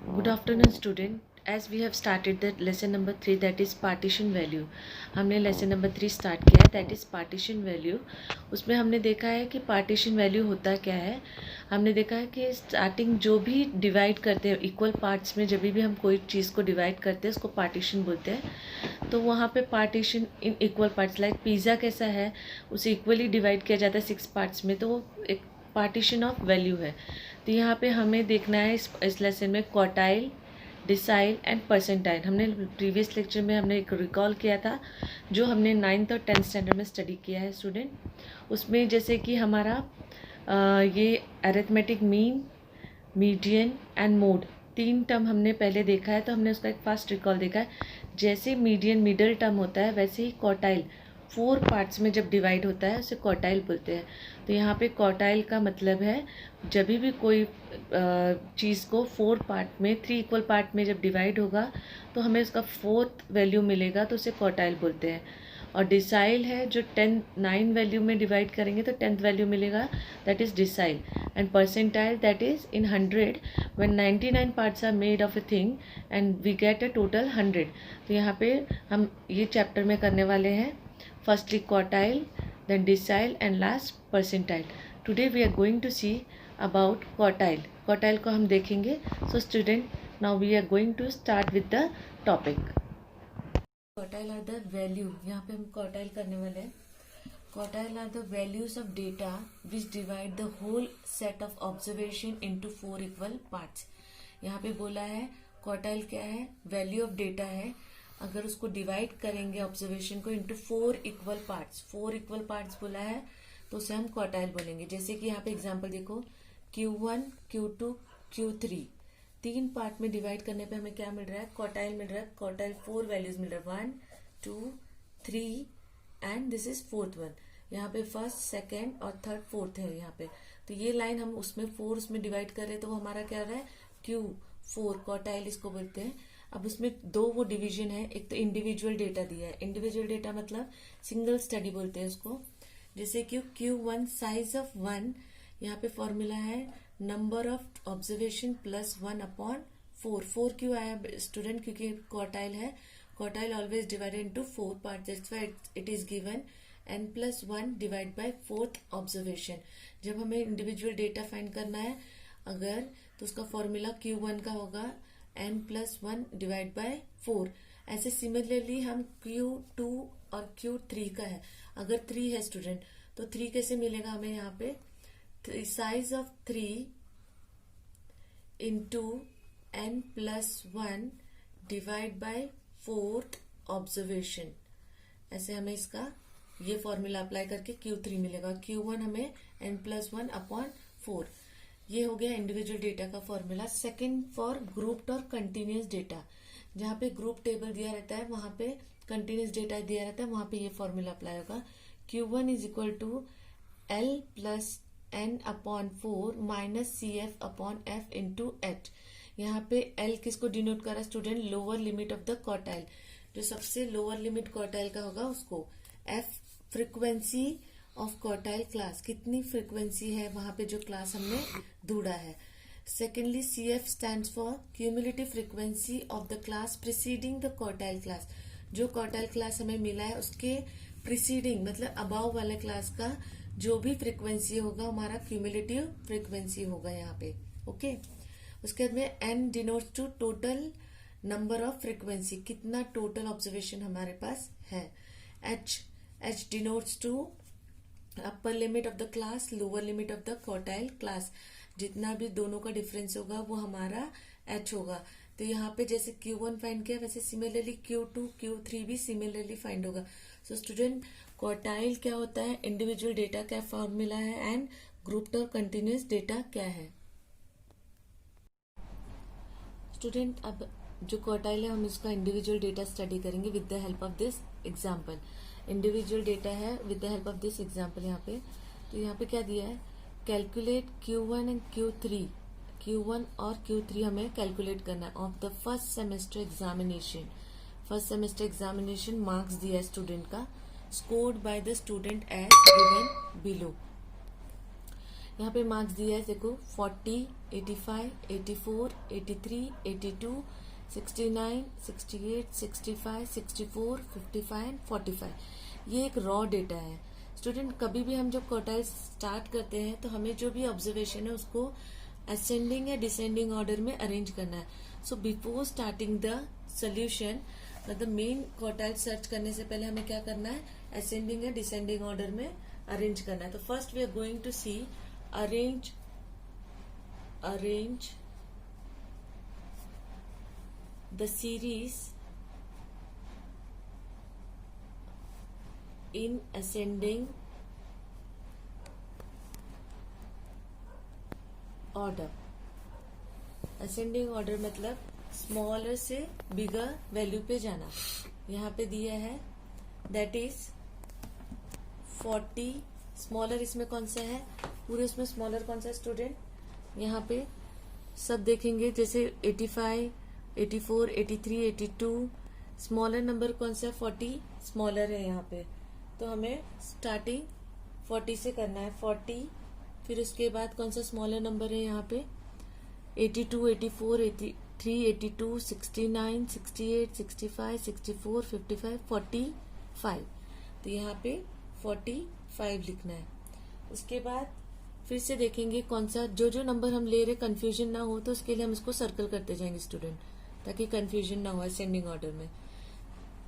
Good afternoon student. As we have started the lesson number 3 that is partition value. हमने lesson number 3 start किया है that is partition value. उसमें हमने देखा है कि partition value होता क्या है. हमने देखा है कि starting जो भी divide करते हैं equal parts में, जब भी हम कोई चीज़ को divide करते हैं उसको partition बोलते हैं. तो वहाँ पे partition in equal parts like pizza कैसा है उसे equally divide किया जाता है 6 parts में, तो वो एक पार्टीशन ऑफ वैल्यू है. तो यहाँ पे हमें देखना है इस लेसन में क्वार्टाइल, डिसाइल एंड परसेंटाइल. हमने प्रीवियस लेक्चर में हमने एक रिकॉल किया था जो हमने 9th और 10th स्टैंडर्ड में स्टडी किया है स्टूडेंट. उसमें जैसे कि हमारा ये arithmetic mean, median and mode 3 term हमने पहले देखा है, तो हमने उसका एक फास्ट रिकॉल देखा है. जैसे मीडियन मिडल टर्म होता है वैसे ही क्वार्टाइल 4 पार्ट्स में जब डिवाइड होता है उसे क्वार्टाइल बोलते हैं. तो यहाँ पे क्वार्टाइल का मतलब है जब भी कोई चीज़ को 4 पार्ट में 3 इक्वल पार्ट में जब डिवाइड होगा तो हमें उसका 4th वैल्यू मिलेगा, तो उसे क्वार्टाइल बोलते हैं. और डिसाइल है जो 9 वैल्यू में डिवाइड करेंगे तो 10th वैल्यू मिलेगा, that is decile. And percentile that is in 100 when 99 parts are made of a thing and we get a total 100. तो यहाँ पे हम ये चैप्टर में करने वाले हैं firstly quartile, then decile and last percentile. Today we are going to see about quartile. Quartile को हम देखेंगे. So student, now we are going to start with the topic. Quartile are the value. यहाँ पे हम quartile करने वाले हैं. Quartile are the values of data which divide the whole set of observation into 4 equal parts. यहाँ पे बोला है quartile क्या है, value of data है. अगर उसको डिवाइड करेंगे ऑब्जर्वेशन को इंटू 4 इक्वल पार्ट्स बोला है तो उसे हम क्वार्टाइल बोलेंगे. जैसे कि यहाँ पे एग्जांपल देखो, Q1, Q2, Q3 3 पार्ट में डिवाइड करने पे हमें क्या मिल रहा है, क्वार्टाइल मिल रहा है. क्वार्टाइल 4 वैल्यूज मिल रहा है, 1, 2, 3 and this is 4th one. यहाँ पे फर्स्ट, सेकेंड और थर्ड, फोर्थ है यहाँ पे. तो ये लाइन हम उसमें 4 उसमें डिवाइड कर रहे हैं तो वो हमारा क्या रहा है, Q4 क्वार्टाइल इसको बोलते हैं. अब उसमें 2 वो डिवीजन है, एक तो इंडिविजुअल डेटा दिया है. इंडिविजुअल डेटा मतलब सिंगल स्टडी बोलते हैं उसको. जैसे कि Q1 साइज ऑफ 1, यहाँ पे फॉर्मूला है नंबर ऑफ ऑब्जर्वेशन प्लस 1/4. 4 क्यों आया स्टूडेंट, क्योंकि क्वार्टाइल है. Quartile always divided into 4 part, that's why it is given n+1 divide by 4th observation. जब हमें इंडिविजुअल डेटा फाइंड करना है अगर, तो उसका फॉर्मूला Q1 का होगा n+1 डिवाइड बाय 4. ऐसे सिमिलरली हम Q2 और Q3 का है. अगर 3 है स्टूडेंट तो 3 कैसे मिलेगा हमें, यहाँ पे size of 3 into n+1 divide by 4th observation. ऐसे हमें इसका ये फॉर्मूला अप्लाई करके Q3 मिलेगा. Q1 हमें n+1/4. ये हो गया इंडिविजुअल डेटा का फॉर्मूला. सेकंड फॉर ग्रुप्ड और कंटिन्यूस डेटा, जहाँ पे ग्रुप टेबल दिया रहता है वहां पे कंटिन्यूस डेटा दिया रहता है, वहां पे ये फॉर्मूला अप्लाई होगा. Q1 is equal to L+N/4 minus CF/F into H. यहाँ पे L किसको डिनोट कर रहा है student, lower limit of the quartile. जो सबसे लोअर लिमिट क्वार्टाइल का होगा उसको. F frequency of quartile class, कितनी फ्रीक्वेंसी है वहां पे जो क्लास हमने ढूंढा है. Secondly CF stands for cumulative frequency of the class preceding the quartile class. जो क्वार्टाइल क्लास हमें मिला है उसके प्रिसीडिंग मतलब अबाव वाले क्लास का जो भी फ्रीक्वेंसी होगा हमारा क्यूमुलेटिव फ्रीक्वेंसी होगा यहाँ पे. ओके. उसके बाद में N denotes to total number of frequency, कितना टोटल ऑब्जर्वेशन हमारे पास है. H denotes to upper limit of the class, lower limit of the quartile class. जितना भी दोनों का डिफरेंस होगा वो हमारा H होगा. तो यहाँ पे जैसे Q1 फाइंड किया वैसे सिमिलरली Q2, Q3 भी सिमिलरली फाइंड होगा. सो स्टूडेंट, क्वार्टाइल क्या होता है, इंडिविजुअल डेटा का फॉर्मूला है, एंड ग्रुप्ड और कंटिन्यूस डेटा क्या है. स्टूडेंट, अब जो क्वार्टाइल है हम इसका इंडिविजुअल डेटा स्टडी करेंगे with the help of this example. Individual data है with the help of this example. यहाँ पे तो यहाँ पे क्या दिया है, कैलकुलेट Q1 एंड Q1 और Q3 हमें कैलकुलेट करना है of the first semester examination. First semester examination marks दिया है स्टूडेंट का, scored by the student as given below. यहाँ पे मार्क्स दिया है देखो 40, 85, 84, 83, 82, 69, 68, 65, 64, 55 एंड 45। ये एक रॉ डेटा है स्टूडेंट। कभी भी हम जब क्वार्टाइल स्टार्ट करते हैं तो हमें जो भी ऑब्जर्वेशन है उसको असेंडिंग या डिसेंडिंग ऑर्डर में अरेंज करना है। So before starting the solution, मतलब मेन क्वार्टाइल सर्च करने से पहले हमें क्या करना है, असेंडिंग या डिसेंडिंग ऑर्डर में अरेंज करना है। तो first we are going to see arrange the series in ascending order। ascending order मतलब स्मॉलर से बिगर वैल्यू पे जाना। यहाँ पे दिया है दैट इज 40। स्मॉलर इसमें कौन सा है, पूरे इसमें स्मॉलर कौन सा है स्टूडेंट, यहाँ पे सब देखेंगे जैसे 85, 84, 83, 82। स्मॉलर नंबर कौन सा है, 40 स्मॉलर है यहाँ पे। तो हमें स्टार्टिंग 40 से करना है, 40। फिर उसके बाद कौन सा स्मॉलर नंबर है यहाँ पे, 82, 84, 83, 82, 69, 68, 65, 64, 55, 45। तो यहाँ पे 45 लिखना है। उसके बाद फिर से देखेंगे कौन सा, जो जो नंबर हम ले रहे कंफ्यूजन ना हो, तो उसके लिए हम इसको सर्कल करते जाएंगे स्टूडेंट, ताकि कंफ्यूजन ना हो असेंडिंग ऑर्डर में।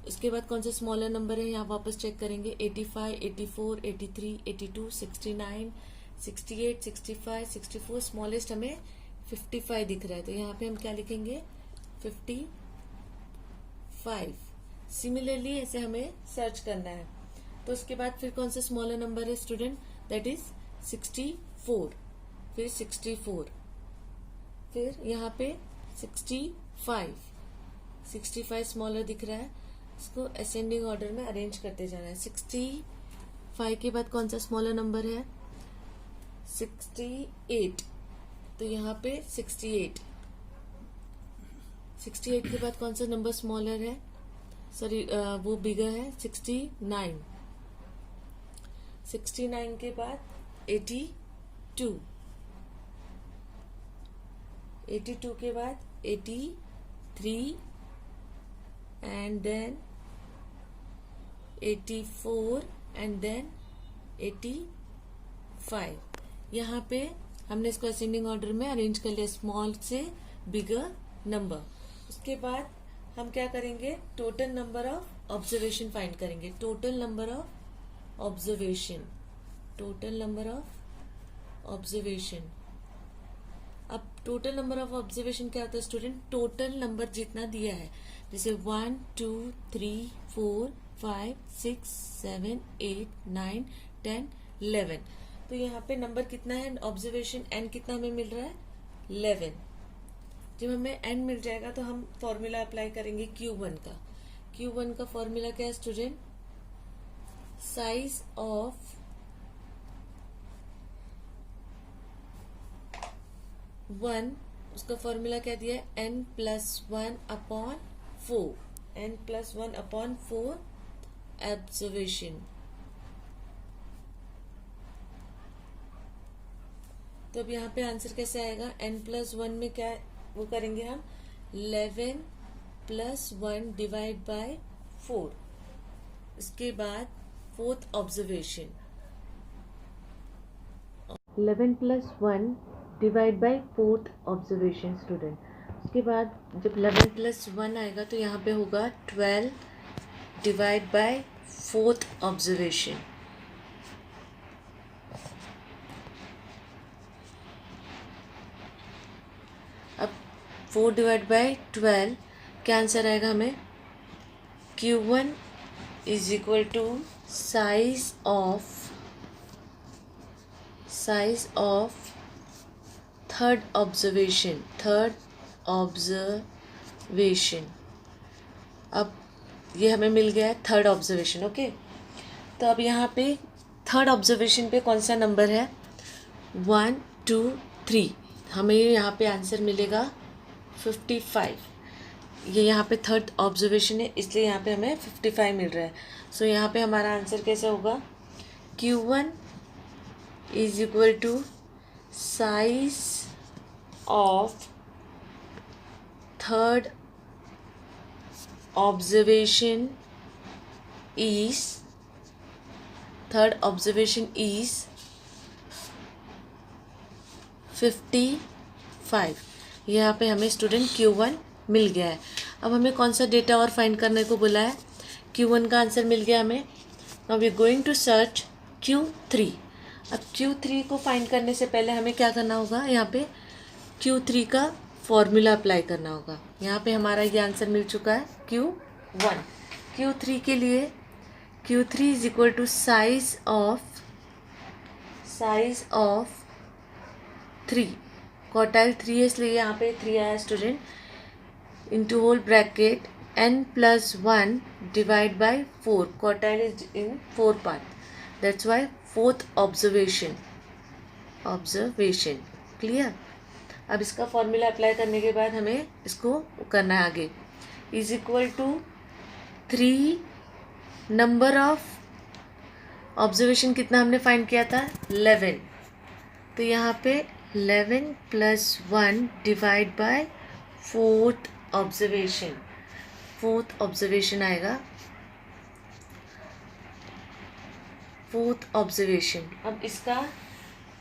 उसके बाद कौन सा स्मॉलर नंबर है यहाँ वापस चेक करेंगे, 85, 84, 83, 82, 69, 68, 65, 64। स्मॉलेस्ट हमें 55 दिख रहा है, तो यहाँ पे हम क्या लिखेंगे, 55। सिमिलरली ऐसे हमें सर्च करना है। तो उसके बाद फिर कौन सा स्मॉलर नंबर है स्टूडेंट, दैट इज 64। फिर 64, फिर यहाँ पे 65 स्मॉलर दिख रहा है। इसको असेंडिंग ऑर्डर में अरेंज करते जाना है। 65 के बाद कौन सा स्मॉलर नंबर है, 68। तो यहाँ पे 68 के बाद कौन सा नंबर स्मॉलर है, सॉरी वो बिगर है, 69 के बाद 82 के बाद 83 एंड देन 84 एंड देन 85। यहाँ पे हमने इसको असेंडिंग ऑर्डर में अरेंज कर लिया, स्मॉल से बिगर नंबर। उसके बाद हम क्या करेंगे, total number of observation find करेंगे। टोटल नंबर ऑफ ऑब्जर्वेशन, अब टोटल नंबर ऑफ ऑब्जर्वेशन क्या होता है स्टूडेंट, टोटल नंबर जितना दिया है, जैसे 1 2 3 4 5 6 7 8 9 10 11। तो यहाँ पे नंबर कितना है ऑब्जर्वेशन, एन कितना हमें मिल रहा है, 11। जब हमें एन मिल जाएगा तो हम फॉर्मूला अप्लाई करेंगे Q1 का। Q1 का फॉर्मूला क्या है स्टूडेंट, साइज ऑफ वन, उसका फॉर्मूला क्या दिया है, n+1/4, n+1/4 ऑब्जर्वेशन। तो अब यहाँ पे आंसर कैसे आएगा, n+1 में क्या वो करेंगे हम, 11+1 डिवाइड बाय 4। इसके बाद fourth observation, 11+1 divide by fourth observation student. उसके बाद जब 11+1 आएगा तो यहाँ पे होगा 12 डिवाइड बाय फोर्थ ऑब्जर्वेशन। अब 4 डिवाइड बाय 12 क्या आंसर आएगा हमें, Q1 is equal to size of third observation. अब ये हमें मिल गया है थर्ड ऑब्जर्वेशन, ओके। तो अब यहाँ पे थर्ड ऑब्जर्वेशन पे कौन सा नंबर है, 1 2 3। हमें यहाँ पे आंसर मिलेगा 55। ये यहाँ पे थर्ड ऑब्जर्वेशन है, इसलिए यहाँ पे हमें 55 मिल रहा है। सो यहाँ पे हमारा आंसर कैसा होगा, Q1 is equal to size of third observation is 55। यहाँ पे हमें स्टूडेंट Q1 मिल गया है। अब हमें कौन सा डेटा और फाइंड करने को बोला है? Q1 का आंसर मिल गया हमें। Now we are going to search Q3। अब Q3 को फाइंड करने से पहले हमें क्या करना होगा? यहाँ पे Q3 का फॉर्मूला अप्लाई करना होगा। यहाँ पे हमारा ये आंसर मिल चुका है Q1। Q3 के लिए Q3 is equal to size of 3, quartile 3 है इसलिए यहाँ पे 3 आया student, into whole bracket n+1 divide by 4, quartile is in 4 part, that's why fourth observation. Clear? अब इसका फॉर्मूला अप्लाई करने के बाद हमें इसको करना है आगे। Is equal to 3 number of observation कितना हमने फाइंड किया था? 11। तो यहाँ पे 11+1 डिवाइड बाय फोर्थ ऑब्जर्वेशन आएगा। Fourth observation. अब इसका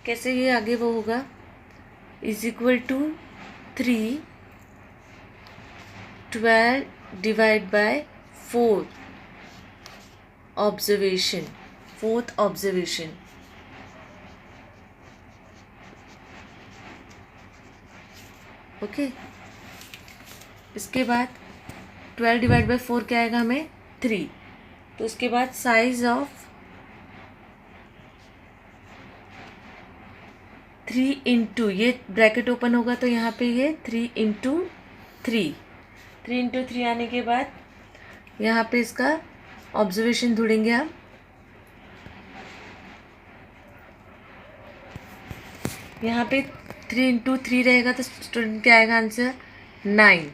कैसे ये आगे वो होगा? Is equal to 3 12 divide by 4 fourth observation. Okay, इसके बाद 12 डिवाइड बाय 4 क्या आएगा हमें? 3। तो उसके बाद साइज ऑफ 3 इंटू, ये ब्रैकेट ओपन होगा तो यहाँ पे ये 3 इंटू 3 आने के बाद यहाँ पे इसका ऑब्जर्वेशन ढूंढेंगे हम। यहाँ पे 3 इंटू 3 रहेगा तो स्टूडेंट क्या आएगा आंसर? 9।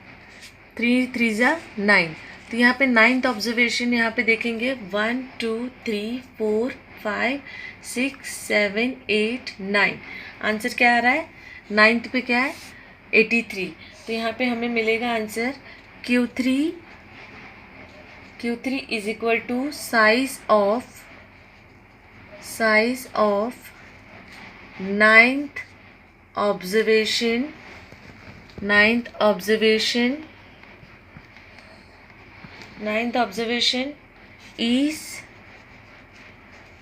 3 3 9। तो यहाँ पे 9th ऑब्जर्वेशन यहाँ पे देखेंगे 1 2 3 4 5 6 7 8 9। आंसर क्या आ रहा है? 9th पे क्या है? 83। तो यहाँ पे हमें मिलेगा answer Q3 is equal to size of 9th observation is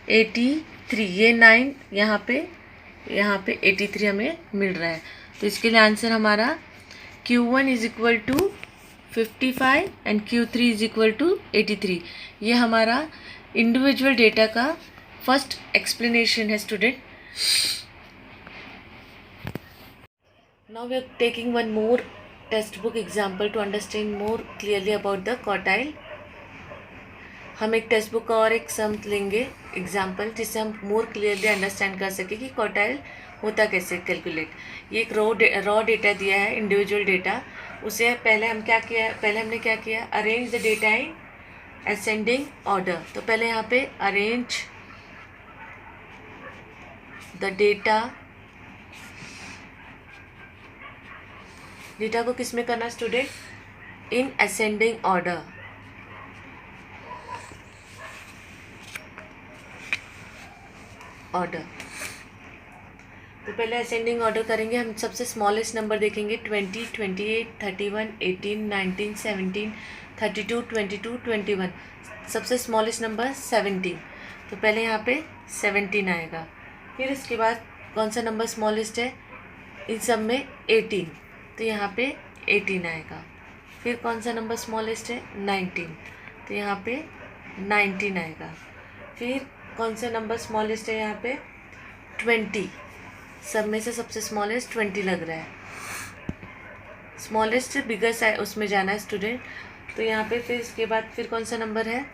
83। ये 9 यहाँ पे 83 हमें मिल रहा है। तो इसके लिए आंसर हमारा Q1 is equal to 55 and Q3 is equal to 83। ये हमारा इंडिविजुअल डेटा का फर्स्ट एक्सप्लेनेशन है student. Now we are taking one more textbook example to understand more clearly about the quartile. हम एक टेक्स्ट बुक का और एक सम लेंगे एग्जाम्पल, जिससे हम मोर क्लियरली अंडरस्टैंड कर सके कि क्वार्टाइल होता कैसे कैलकुलेट। ये एक रॉ डेटा दिया है, इंडिविजुअल डेटा। उसे पहले हमने क्या किया? Arrange the data in ascending order. तो पहले यहाँ पे अरेंज द डेटा को किस में करना स्टूडेंट? In ascending order. तो पहले असेंडिंग ऑर्डर करेंगे हम। सबसे स्मॉलेस्ट नंबर देखेंगे 20 28 31 18 19 17 32 22 21। सबसे स्मॉलेस्ट नंबर 17। तो पहले यहाँ पे 17 आएगा। फिर इसके बाद कौन सा नंबर स्मॉलेस्ट है इन सब में? 18। तो यहाँ पे 18 आएगा। फिर कौन सा नंबर स्मॉलेस्ट है? 19। तो यहाँ पे 19 आएगा। फिर कौन सा नंबर स्मॉलेस्ट है यहाँ पे? 20। सब में से सबसे स्मॉलेस्ट 20 लग रहा है। स्मॉलेस्ट से बिगर साइज उसमें जाना है स्टूडेंट। तो यहाँ पे फिर इसके बाद फिर कौन सा नंबर है?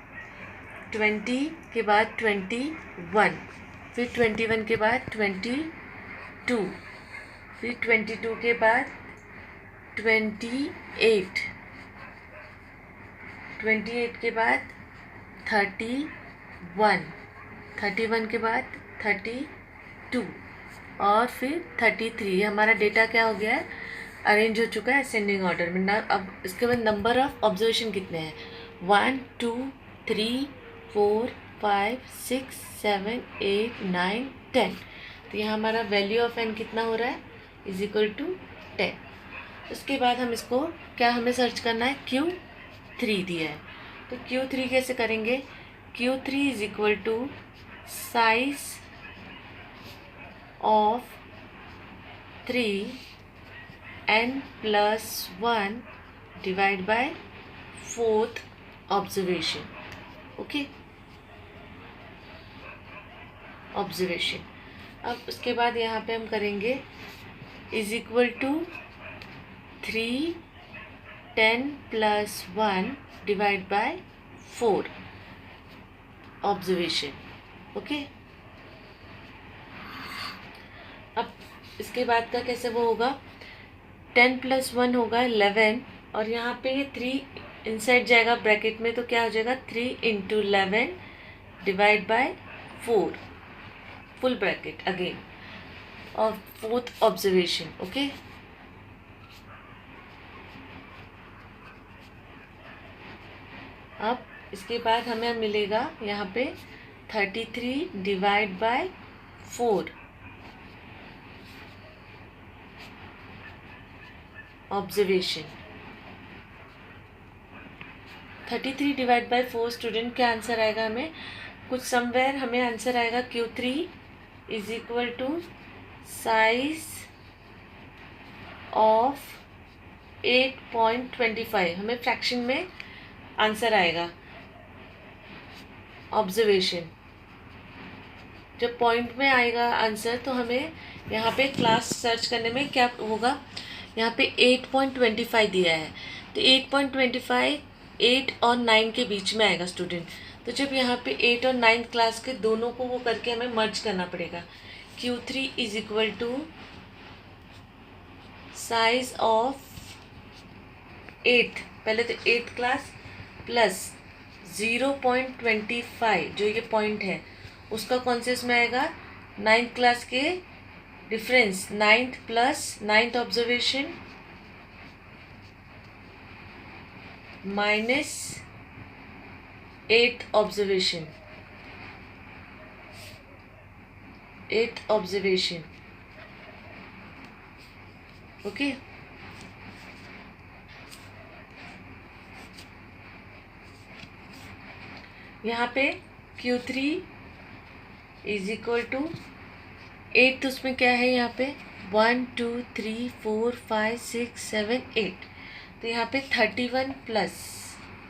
20 के बाद 21, फिर 21 के बाद 22, फिर 22 के बाद 28, 28 के बाद 31, 31 के बाद 32, और फिर 33। हमारा डेटा क्या हो गया है, अरेंज हो चुका है असेंडिंग ऑर्डर में ना। अब इसके बाद नंबर ऑफ ऑब्जर्वेशन कितने हैं, 1 2 3 4 5 6 7 8 9 10। तो यहाँ हमारा वैल्यू ऑफ एन कितना हो रहा है, इज इक्वल टू 10। उसके बाद हम इसको क्या हमें सर्च करना है, Q3 दिया है। तो Q3 कैसे करेंगे, Q3 is equal to size of 3n+1 divide by 4th observation. Okay, observation. अब उसके बाद यहाँ पे हम करेंगे is equal to 310+1 divide by 4 observation. Okay, अब इसके बाद का कैसे वो होगा, 10+1 होगा 11, और यहाँ पे ये 3 इनसाइड जाएगा ब्रैकेट में, तो क्या हो जाएगा 3 × 11 divide by 4 full bracket again, और 4th ऑब्जर्वेशन। ओके, अब इसके बाद हमें मिलेगा यहाँ पे 33 divide by 4 observation. 33 divide by 4 student क्या आंसर आएगा, हमें कुछ समवेयर हमें आंसर आएगा Q3 is equal to size of 8.25, हमें फ्रैक्शन में आंसर आएगा ऑब्जर्वेशन। जब पॉइंट में आएगा आंसर तो हमें यहाँ पे क्लास सर्च करने में क्या होगा, यहाँ पे 8.25 दिया है, तो 8.25 8 और 9 के बीच में आएगा स्टूडेंट। तो जब यहाँ पे 8 और 9 क्लास के दोनों को वो करके हमें मर्ज करना पड़ेगा। Q3 is equal to size of 8, पहले तो 8 क्लास प्लस 0.25 जो ये पॉइंट है उसका कौन से इसमें आएगा, 9th क्लास के difference, 9th plus 9th observation minus 8th observation, 8th observation. Okay, यहाँ पे Q3 इज इक्वल टू 8, तो उसमें क्या है यहाँ पे 1 2 3 4 5 6 7 8, तो यहाँ पे 31 प्लस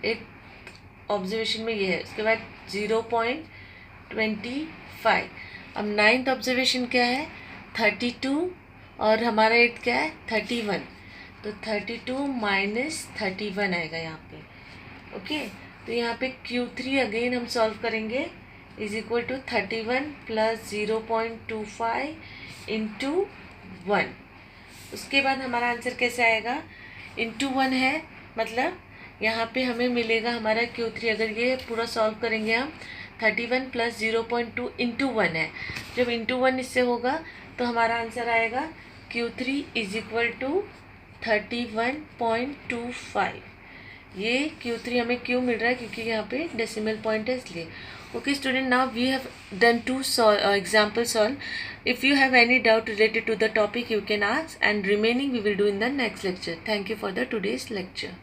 8 ऑब्जर्वेशन में ये है, उसके बाद 0.25। अब 9th ऑब्जर्वेशन क्या है 32, और हमारा 8 क्या है 31, तो 32 माइनस 31 आएगा यहाँ पे। ओके, तो यहाँ पे Q3 अगेन हम सॉल्व करेंगे is equal to 31 plus 0.25 into 1। उसके बाद हमारा आंसर कैसे आएगा, इंटू 1 है, मतलब यहाँ पे हमें मिलेगा हमारा Q3, अगर ये पूरा सॉल्व करेंगे हम 31 प्लस 0.2 इंटू 1 है, जब इंटू 1 इससे होगा तो हमारा आंसर आएगा Q3 इज इक्वल टू 31.25। ये Q3 हमें क्यों मिल रहा है, क्योंकि यहाँ पे डेसिमल पॉइंट है इसलिए। Okay student, now we have done 2 example solve. If you have any doubt related to the topic you can ask, and remaining we will do in the next lecture. Thank you for the today's lecture.